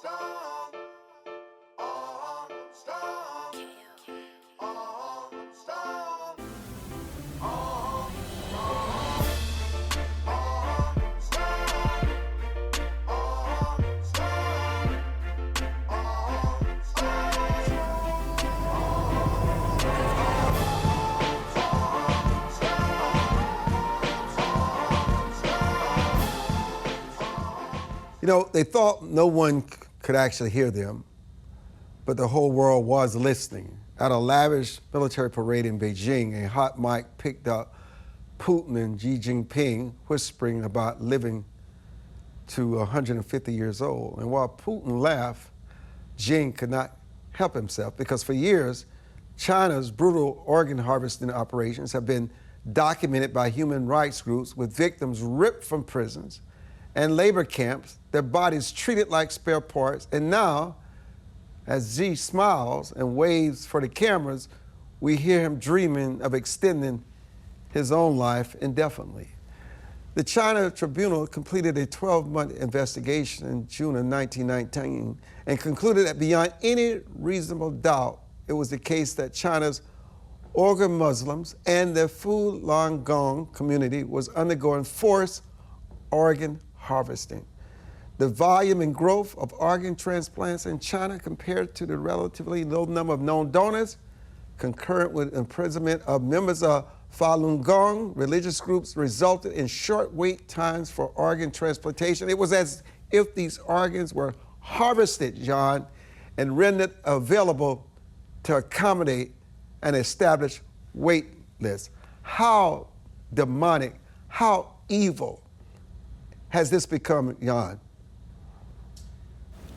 You know, they thought no one could actually hear them, but the whole world was listening. At a lavish military parade in Beijing, a hot mic picked up Putin and Xi Jinping whispering about living to 150 years old. And while Putin laughed, Xi could not help himself because for years, China's brutal organ harvesting operations have been documented by human rights groups with victims ripped from prisons and labor camps, their bodies treated like spare parts. And now, as Xi smiles and waves for the cameras, we hear him dreaming of extending his own life indefinitely. The China Tribunal completed a 12-month investigation in June of 1919 and concluded that beyond any reasonable doubt, it was the case that China's Uyghur Muslims and the Falun Gong community was undergoing forced organ harvesting. The volume and growth of organ transplants in China compared to the relatively low number of known donors, concurrent with imprisonment of members of Falun Gong religious groups, resulted in short wait times for organ transplantation. It was as if these organs were harvested, John, and rendered available to accommodate an established wait list. How demonic, how evil has this become, Jan?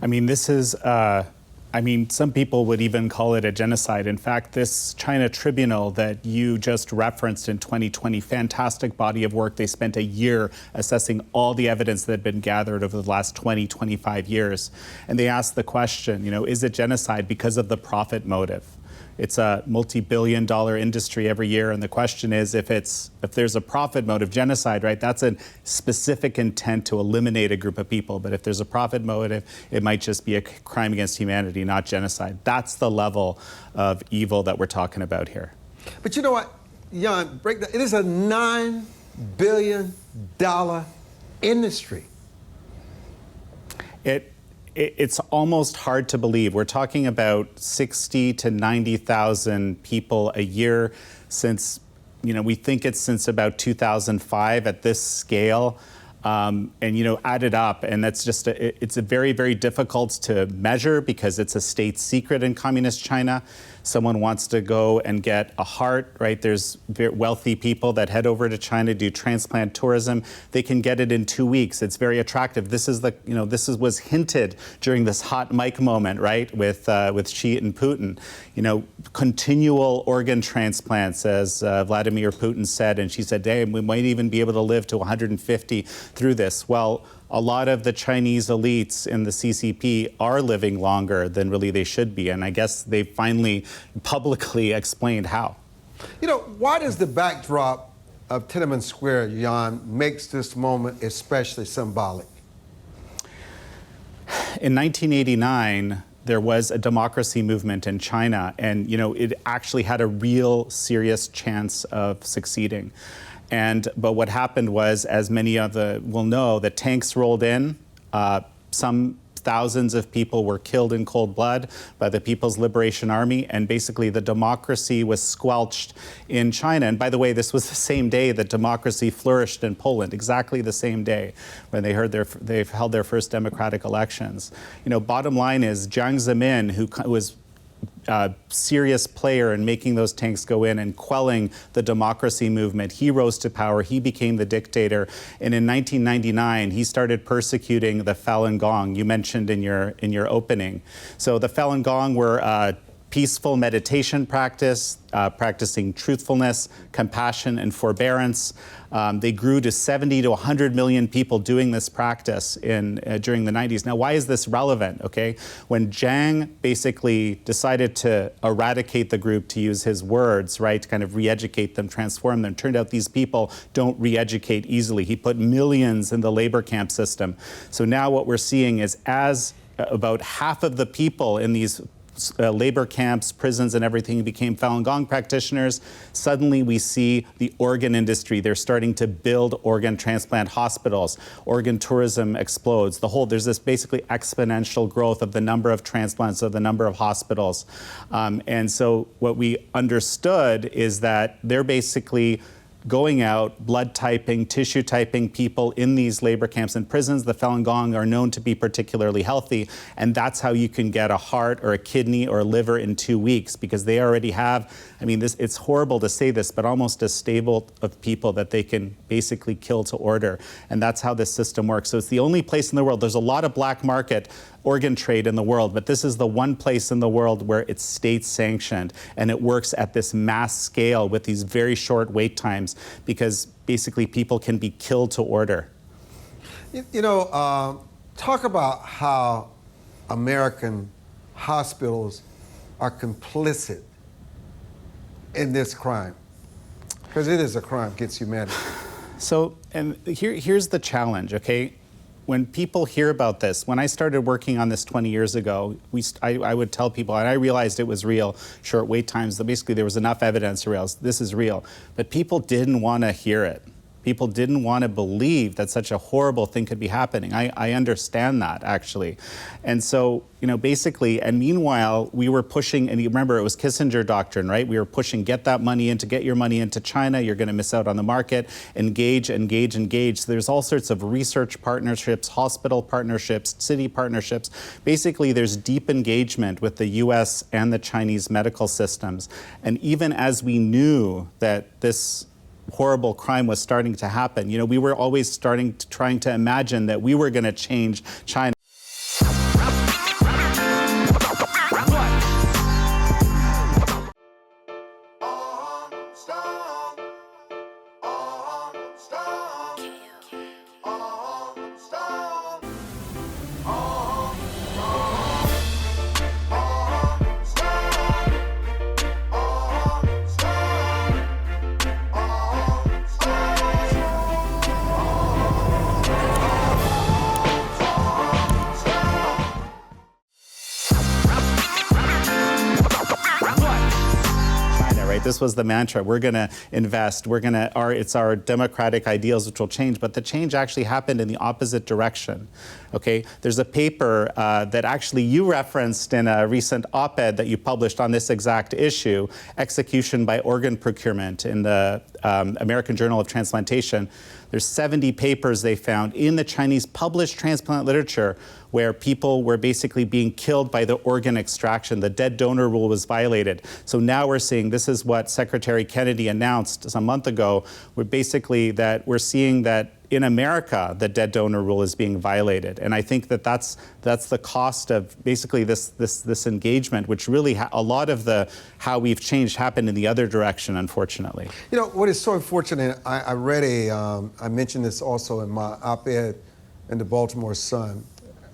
I mean, this is, some people would even call it a genocide. In fact, this China Tribunal that you just referenced in 2020, fantastic body of work. They spent a year assessing all the evidence that had been gathered over the last 20, 25 years. And they asked the question, is it genocide because of the profit motive? It's a multi-billion-dollar industry every year, and the question is if there's a profit motive, genocide, right? That's a specific intent to eliminate a group of people. But if there's a profit motive, it might just be a crime against humanity, not genocide. That's the level of evil that we're talking about here. But you know what, Jan, break that. It is a $9 billion industry. It's almost hard to believe. We're talking about 60 to 90,000 people a year since, we think it's since about 2005 at this scale. And add it up, and that's just it's a very, very difficult to measure because it's a state secret in communist China. Someone wants to go and get a heart, right? There's very wealthy people that head over to China, do transplant tourism. They can get it in 2 weeks. It's very attractive. This is was hinted during this hot mic moment, right, with Xi and Putin. Continual organ transplants, as Vladimir Putin said, and she said, "Hey, we might even be able to live to 150 through this." Well, a lot of the Chinese elites in the CCP are living longer than really they should be, and I guess they finally publicly explained how. Why does the backdrop of Tiananmen Square, Jan, makes this moment especially symbolic? In 1989, there was a democracy movement in China, and it actually had a real serious chance of succeeding. But what happened was, as many of will know, the tanks rolled in. Some thousands of people were killed in cold blood by the People's Liberation Army, and basically the democracy was squelched in China. And by the way, this was the same day that democracy flourished in Poland, exactly the same day when they've held their first democratic elections. Bottom line is Jiang Zemin, who was a serious player in making those tanks go in and quelling the democracy movement. He rose to power. He became the dictator. And in 1999, he started persecuting the Falun Gong you mentioned in your opening. So the Falun Gong were peaceful meditation practice, practicing truthfulness, compassion, and forbearance. They grew to 70 to 100 million people doing this practice during the 90s. Now, why is this relevant? Okay, when Jiang basically decided to eradicate the group, to use his words, right, to kind of re-educate them, transform them, turned out these people don't re-educate easily. He put millions in the labor camp system. So now what we're seeing is as about half of the people in these labor camps, prisons, and everything became Falun Gong practitioners. Suddenly we see the organ industry. They're starting to build organ transplant hospitals. Organ tourism explodes. There's this basically exponential growth of the number of transplants, of the number of hospitals. And so what we understood is that they're basically going out, blood typing, tissue typing people in these labor camps and prisons. The Falun Gong are known to be particularly healthy, and that's how you can get a heart or a kidney or a liver in 2 weeks, because they already have, it's horrible to say this, but almost a stable of people that they can basically kill to order. And that's how this system works. So it's the only place in the world. There's a lot of black market organ trade in the world, but this is the one place in the world where it's state sanctioned, and it works at this mass scale with these very short wait times, because basically people can be killed to order. Talk about how American hospitals are complicit in this crime, because it is a crime against humanity. So, and here's the challenge, okay? When people hear about this, when I started working on this 20 years ago, I would tell people, and I realized it was real, short wait times, that basically there was enough evidence to realize this is real. But people didn't want to hear it. People didn't want to believe that such a horrible thing could be happening. I understand that, actually. And so, basically, and meanwhile, we were pushing, and you remember it was Kissinger doctrine, right? We were pushing, get your money into China, you're going to miss out on the market, engage. So there's all sorts of research partnerships, hospital partnerships, city partnerships. Basically, there's deep engagement with the US and the Chinese medical systems. And even as we knew that this horrible crime was starting to happen, we were always trying to imagine that we were going to change China. This was the mantra. We're going to invest. It's our democratic ideals which will change. But the change actually happened in the opposite direction. Okay? There's a paper that actually you referenced in a recent op-ed that you published on this exact issue, Execution by Organ Procurement, in the American Journal of Transplantation. There's 70 papers they found in the Chinese published transplant literature where people were basically being killed by the organ extraction. The dead donor rule was violated. So now we're seeing, this is what Secretary Kennedy announced a month ago, we're seeing that in America, the dead donor rule is being violated. And I think that that's the cost of basically this engagement, which really a lot of how we've changed happened in the other direction, unfortunately. What is so unfortunate, I read I mentioned this also in my op-ed in the Baltimore Sun.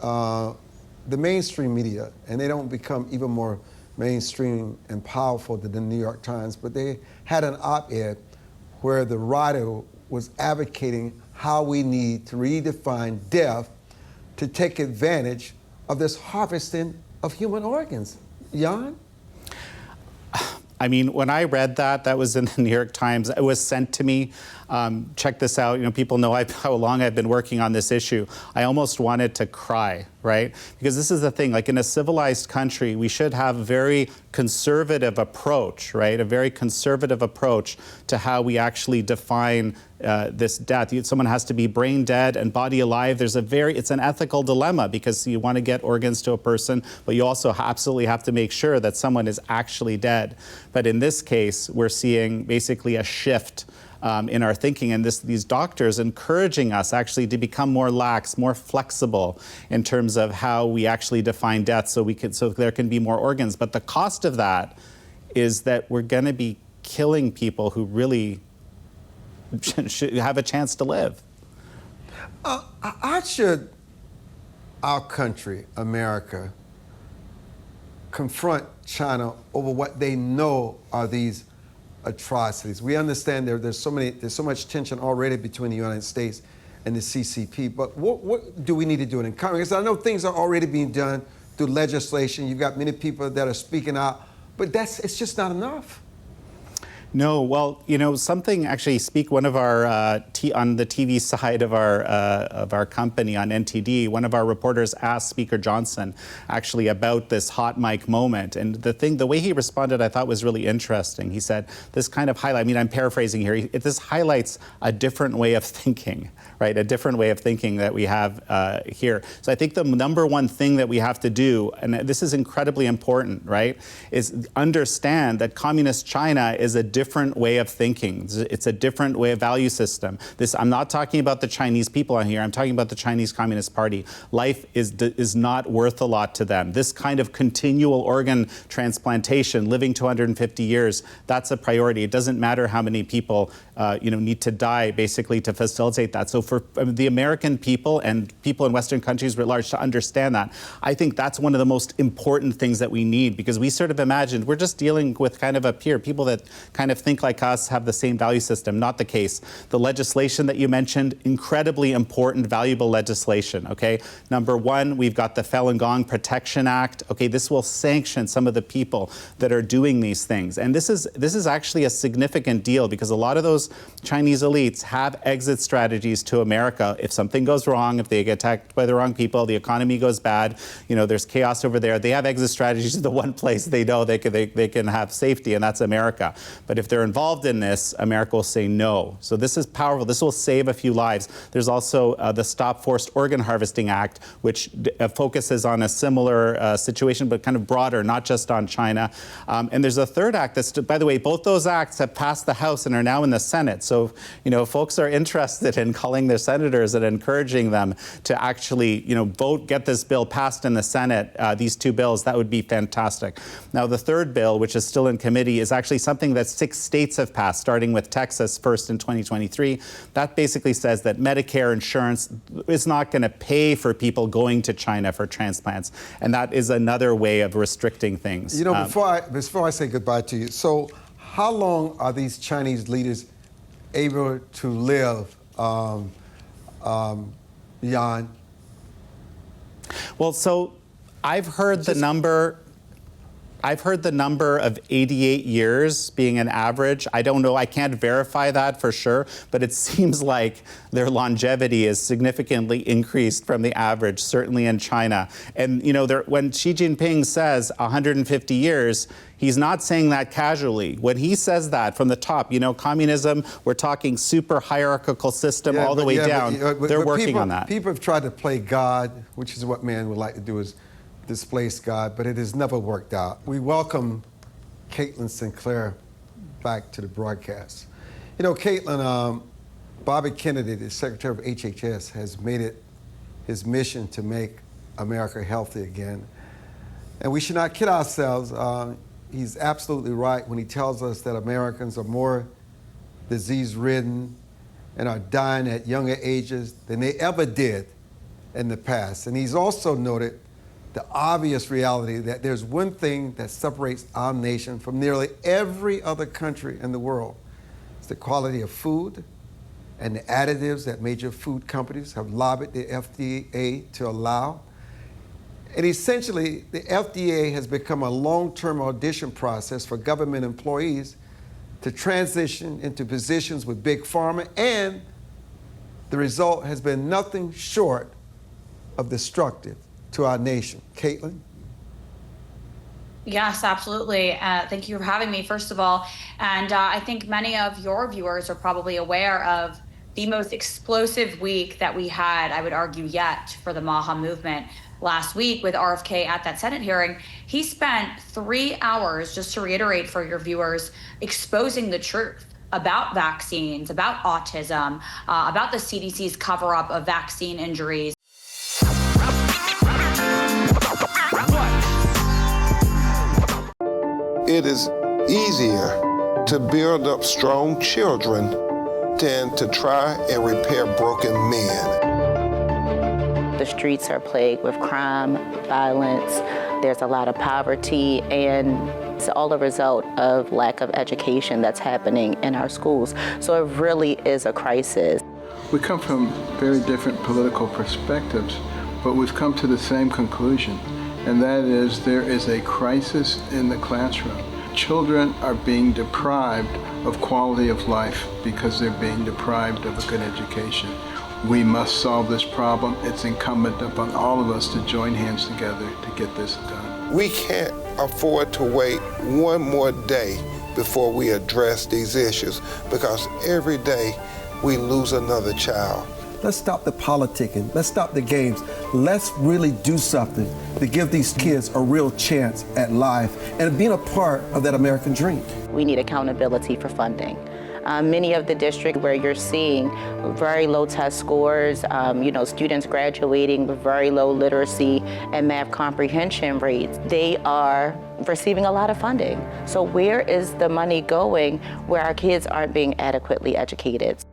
The mainstream media, and they don't become even more mainstream and powerful than the New York Times, but they had an op-ed where the writer was advocating how we need to redefine death to take advantage of this harvesting of human organs. Jan? When I read that was in the New York Times. It was sent to me. Check this out. People know how long I've been working on this issue. I almost wanted to cry, right? Because this is the thing, like in a civilized country, we should have a very conservative approach, right? A very conservative approach to how we actually define this death. Someone has to be brain dead and body alive. It's an ethical dilemma because you want to get organs to a person, but you also absolutely have to make sure that someone is actually dead. But in this case, we're seeing basically a shift in our thinking, and these doctors encouraging us actually to become more lax, more flexible in terms of how we actually define death, so there can be more organs. But the cost of that is that we're going to be killing people who really should have a chance to live. How should our country, America, confront China over what they know are these atrocities? We understand there's so much tension already between the United States and the CCP. But what do we need to do in Congress? I know things are already being done through legislation. You've got many people that are speaking out, but it's just not enough. No, well, you know, something actually one of our on the TV side of our company on NTD, one of our reporters asked Speaker Johnson actually about this hot mic moment, and the way he responded, I thought was really interesting. He said, "This kind of highlight." I mean, I'm paraphrasing here. This highlights a different way of thinking, right? A different way of thinking that we have here. So I think the number one thing that we have to do, and this is incredibly important, right, is understand that communist China is a different way of thinking. It's a different way of value system. I'm not talking about the Chinese people on here. I'm talking about the Chinese Communist Party. Life is not worth a lot to them. This kind of continual organ transplantation, living to 150 years, that's a priority. It doesn't matter how many people need to die basically to facilitate that. So for the American people and people in Western countries writ large to understand that, I think that's one of the most important things that we need, because we sort of imagined we're just dealing with kind of a peer, people that kind of think like us, have the same value system. Not the case. The legislation that you mentioned, incredibly important, valuable legislation, okay? Number one, we've got the Falun Gong Protection Act. Okay, this will sanction some of the people that are doing these things. And this is actually a significant deal, because a lot of those Chinese elites have exit strategies to America. If something goes wrong, if they get attacked by the wrong people, the economy goes bad, there's chaos over there, they have exit strategies to the one place they know they can have safety, and that's America. But if they're involved in this, America will say no. So this is powerful. This will save a few lives. There's also the Stop Forced Organ Harvesting Act, which focuses on a similar situation, but kind of broader, not just on China. And there's a third act that's, by the way, both those acts have passed the House and are now in the Senate. So, folks are interested in calling their senators and encouraging them to actually, vote, get this bill passed in the Senate, these two bills. That would be fantastic. Now, the third bill, which is still in committee, is actually something that 6 states have passed, starting with Texas first in 2023. That basically says that Medicare insurance is not going to pay for people going to China for transplants. And that is another way of restricting things. Before I say goodbye to you, so how long are these Chinese leaders able to live, Jan? Well, so I've heard the number of 88 years being an average. I don't know. I can't verify that for sure, but it seems like their longevity is significantly increased from the average, certainly in China. And, when Xi Jinping says 150 years, he's not saying that casually. When he says that from the top, communism, we're talking super hierarchical system all the way down. They're working on that. People have tried to play God, which is what man would like to do, is displace God, but it has never worked out. We welcome Caitlin Sinclair back to the broadcast. Caitlin, Bobby Kennedy, the Secretary of HHS, has made it his mission to make America healthy again. And we should not kid ourselves. He's absolutely right when he tells us that Americans are more disease-ridden and are dying at younger ages than they ever did in the past. And he's also noted the obvious reality that there's one thing that separates our nation from nearly every other country in the world. It's the quality of food and the additives that major food companies have lobbied the FDA to allow. And essentially, the FDA has become a long-term audition process for government employees to transition into positions with Big Pharma, and the result has been nothing short of destructive to our nation. Caitlin? Yes, absolutely. Thank you for having me, first of all. And I think many of your viewers are probably aware of the most explosive week that we had, I would argue, yet for the MAHA movement. Last week with RFK at that Senate hearing, he spent 3 hours, just to reiterate for your viewers, exposing the truth about vaccines, about autism, about the CDC's cover-up of vaccine injuries. It is easier to build up strong children than to try and repair broken men. The streets are plagued with crime, violence. There's a lot of poverty, and it's all a result of lack of education that's happening in our schools. So it really is a crisis. We come from very different political perspectives, but we've come to the same conclusion, and that is there is a crisis in the classroom. Children are being deprived of quality of life because they're being deprived of a good education. We must solve this problem. It's incumbent upon all of us to join hands together to get this done. We can't afford to wait one more day before we address these issues, because every day we lose another child. Let's stop the politicking. Let's stop the games. Let's really do something to give these kids a real chance at life and being a part of that American dream. We need accountability for funding. Many of the districts where you're seeing very low test scores, students graduating with very low literacy and math comprehension rates, they are receiving a lot of funding. So where is the money going where our kids aren't being adequately educated?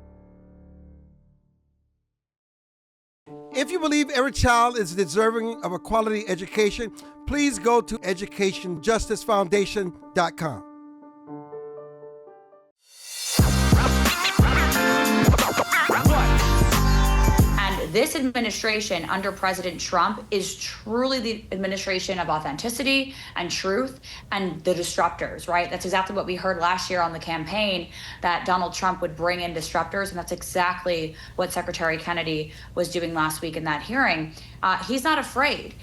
If you believe every child is deserving of a quality education, please go to educationjusticefoundation.com. This administration under President Trump is truly the administration of authenticity and truth and the disruptors, right? That's exactly what we heard last year on the campaign, that Donald Trump would bring in disruptors, and that's exactly what Secretary Kennedy was doing last week in that hearing. He's not afraid.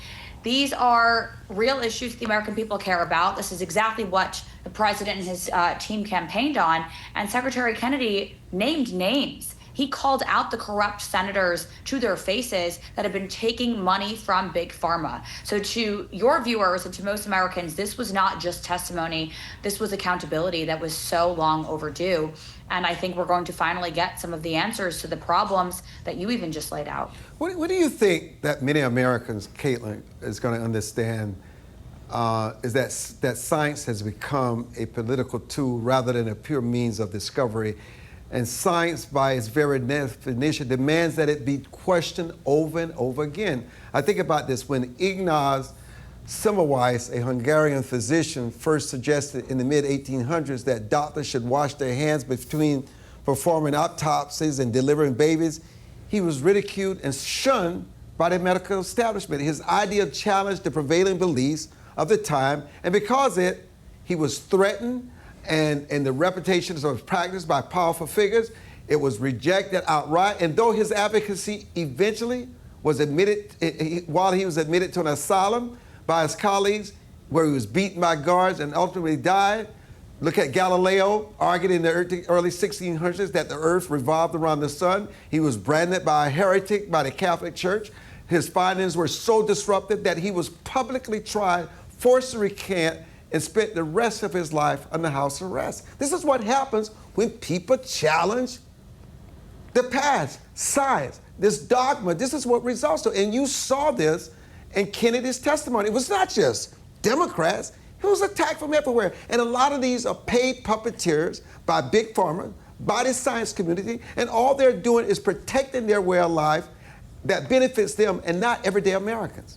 These are real issues the American people care about. This is exactly what the president and his team campaigned on, and Secretary Kennedy named names. He called out the corrupt senators to their faces that have been taking money from Big Pharma. So to your viewers and to most Americans, this was not just testimony. This was accountability that was so long overdue. And I think we're going to finally get some of the answers to the problems that you even just laid out. What do you think that many Americans, Caitlin, is going to understand is that science has become a political tool rather than a pure means of discovery? And science, by its very definition, demands that it be questioned over and over again. I think about this when Ignaz Semmelweis, a Hungarian physician, first suggested in the mid-1800s that doctors should wash their hands between performing autopsies and delivering babies. He was ridiculed and shunned by the medical establishment. His idea challenged the prevailing beliefs of the time, and because of it, he was threatened, and the reputations of his practice by powerful figures. It was rejected outright. And though his advocacy eventually was admitted, while he was admitted to an asylum by his colleagues, where he was beaten by guards and ultimately died. Look at Galileo, argued in the early 1600s that the earth revolved around the sun. He was branded by a heretic by the Catholic Church. His findings were so disruptive that he was publicly tried, forced to recant, and spent the rest of his life under house arrest. This is what happens when people challenge the past, science, this dogma. This is what results to. And you saw this in Kennedy's testimony. It was not just Democrats. It was attacked from everywhere. And a lot of these are paid puppeteers by Big Pharma, by the science community, and all they're doing is protecting their way of life that benefits them and not everyday Americans.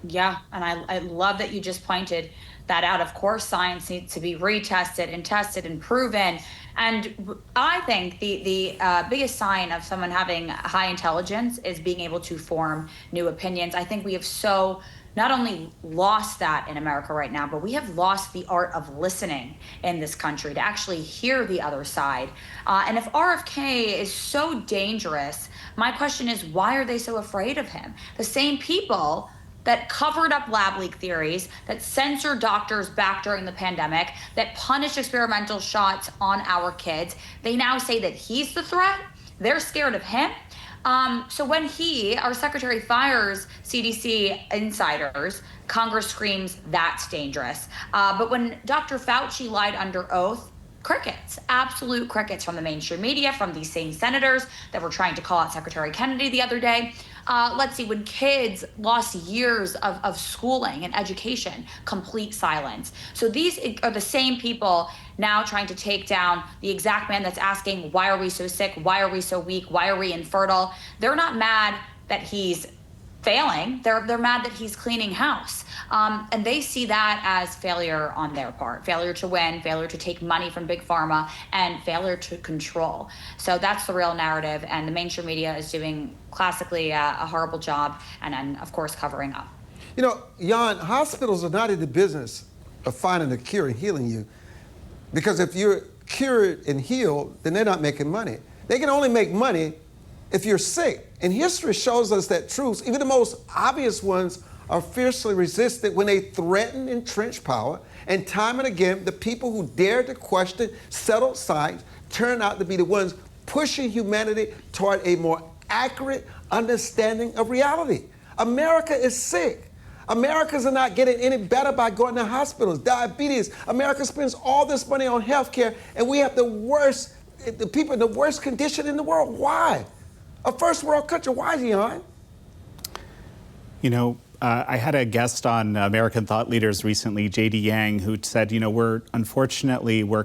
Yeah, and I love that you just pointed that out. Of course, science needs to be retested and tested and proven. And I think the biggest sign of someone having high intelligence is being able to form new opinions. I think we have so not only lost that in America right now, but we have lost the art of listening in this country to actually hear the other side. And if RFK is so dangerous, my question is, why are they so afraid of him? The same people that covered up lab leak theories, that censored doctors back during the pandemic, that punished experimental shots on our kids, they now say that he's the threat. They're scared of him. So when our secretary, fires CDC insiders, Congress screams, that's dangerous. But when Dr. Fauci lied under oath, crickets, absolute crickets from the mainstream media, from these same senators that were trying to call out Secretary Kennedy the other day. Let's see, when kids lost years of schooling and education, complete silence. So these are the same people now trying to take down the exact man that's asking, why are we so sick? Why are we so weak? Why are we infertile? They're not mad that he's failing. They're mad that he's cleaning house. And they see that as failure on their part, failure to win, failure to take money from Big Pharma, and failure to control. So that's the real narrative. And the mainstream media is doing classically a horrible job and of course, covering up. You know, Jan, hospitals are not in the business of finding a cure and healing you. Because if you're cured and healed, then they're not making money. They can only make money if you're sick. And history shows us that truths, even the most obvious ones, are fiercely resisted when they threaten entrenched power. And time and again, the people who dare to question settled science turn out to be the ones pushing humanity toward a more accurate understanding of reality. America is sick. Americans are not getting any better by going to hospitals. Diabetes. America spends all this money on health care, and we have the people in the worst condition in the world. Why? A first world country. Why, Jan? You know, I had a guest on American Thought Leaders recently, J.D. Yang, who said, you know, we're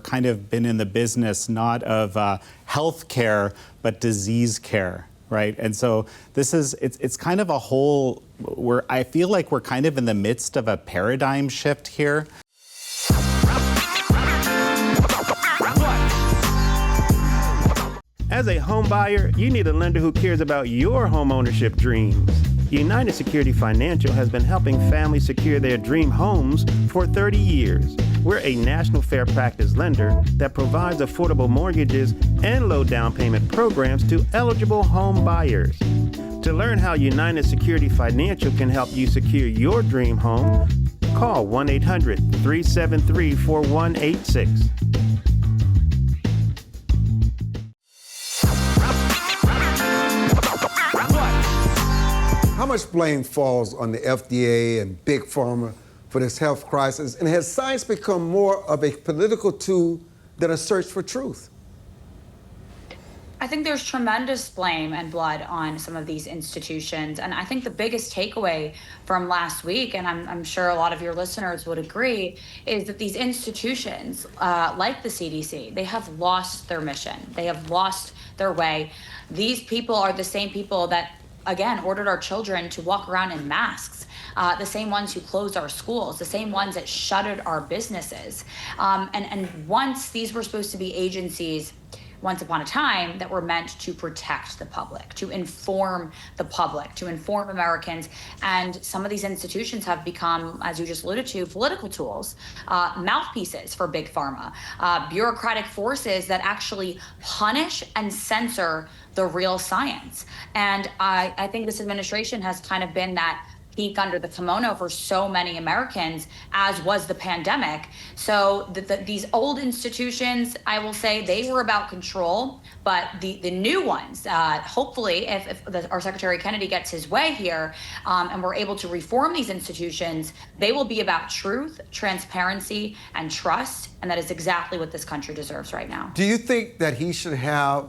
kind of been in the business not of health care, but disease care, right? And so it's kind of a whole, I feel like we're kind of in the midst of a paradigm shift here. As a home buyer, you need a lender who cares about your home ownership dreams. United Security Financial has been helping families secure their dream homes for 30 years. We're a national fair practice lender that provides affordable mortgages and low down payment programs to eligible home buyers. To learn how United Security Financial can help you secure your dream home, call 1-800-373-4186. How much blame falls on the FDA and Big Pharma for this health crisis? And has science become more of a political tool than a search for truth? I think there's tremendous blame and blood on some of these institutions. And I think the biggest takeaway from last week, and I'm sure a lot of your listeners would agree, is that these institutions, like the CDC, they have lost their mission. They have lost their way. These people are the same people that, again, ordered our children to walk around in masks, the same ones who closed our schools, the same ones that shuttered our businesses. And once these were supposed to be agencies, once upon a time, that were meant to protect the public, to inform the public, to inform Americans. And some of these institutions have become, as you just alluded to, political tools, mouthpieces for Big Pharma, bureaucratic forces that actually punish and censor the real science. And I think this administration has kind of been that peek under the kimono for so many Americans, as was the pandemic. So these old institutions, I will say, they were about control, but the new ones, hopefully, if our Secretary Kennedy gets his way here, and we're able to reform these institutions, they will be about truth, transparency, and trust, and that is exactly what this country deserves right now. Do you think that he should have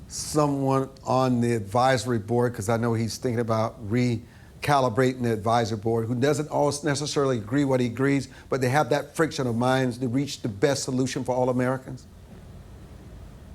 someone on the advisory board, because I know he's thinking about recalibrating the advisory board, who doesn't always necessarily agree what he agrees, but they have that friction of minds to reach the best solution for all Americans?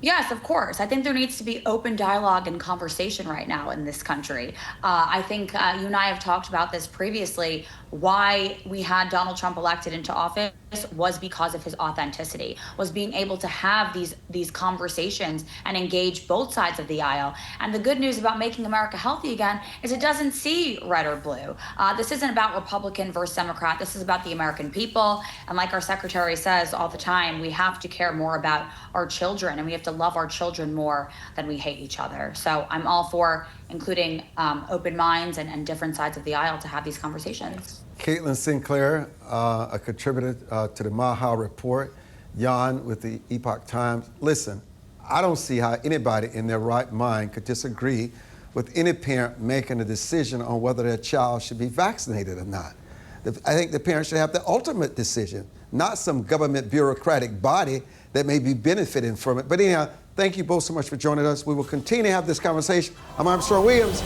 Yes, of course. I think there needs to be open dialogue and conversation right now in this country. I think you and I have talked about this previously. Why we had Donald Trump elected into office was because of his authenticity, was being able to have these conversations and engage both sides of the aisle. And the good news about making America healthy again is it doesn't see red or blue. This isn't about Republican versus Democrat. This is about the American people. And like our secretary says all the time, we have to care more about our children, and we have to love our children more than we hate each other. So I'm all for including open minds and different sides of the aisle to have these conversations. Caitlin Sinclair, a contributor to the MAHA report, Jan with the Epoch Times. Listen, I don't see how anybody in their right mind could disagree with any parent making a decision on whether their child should be vaccinated or not. I think the parent should have the ultimate decision, not some government bureaucratic body that may be benefiting from it. But anyhow, thank you both so much for joining us. We will continue to have this conversation. I'm Armstrong Williams.